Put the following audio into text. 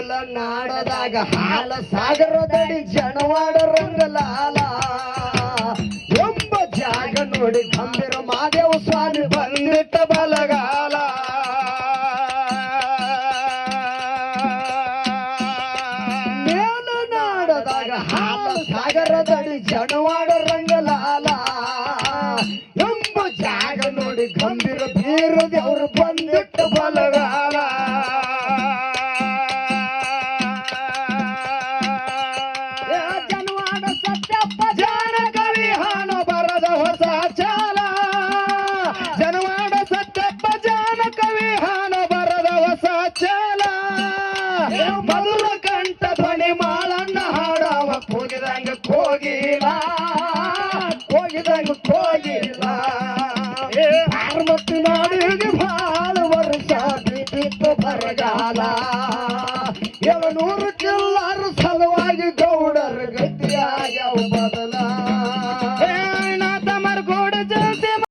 ನಾಡದಾಗ ಹಾಲ ಸಾಗರದಡಿ ಜನವಾಡ ರಂಗಲಾಲ ಎಂಬ ಜಾಗ ನೋಡಿ ಗಂಭೀರ ಮಾದೇವ ಸ್ವಾಮಿ ಬಂದಿಟ್ಟ ಬಲಗಾಲ ನಾಡದಾಗ ಹಾಲ ಸಾಗರದಡಿ ಜನವಾಡ ರಂಗಲಾಲ ಎಂಬ ಜಾಗ ನೋಡಿ ಗಂಭೀರ ಬೀರ ದೇವರು ಬಂದಿಟ್ಟ ಬಲಗಾಲ ಮಧುರ ಕಂಠ ಧ್ವನಿ ಮಾಳಣ್ಣ ಹಾಡವ ಹೋಗಿದಂಗ ಹೋಗಿಲ್ಲ ಪಾರ್ವತಿ ನಾಡಿಗೆ ಬಾಳ ವರ್ಷ ಬಿದ್ದಿತ್ತು ಬರಗಾಲ 700 ಚಿಲ್ಲರ ಸಲುವಾಗಿ ಗೌಡರ ಗಟ್ಟಿಯಾಗ್ಯಾವ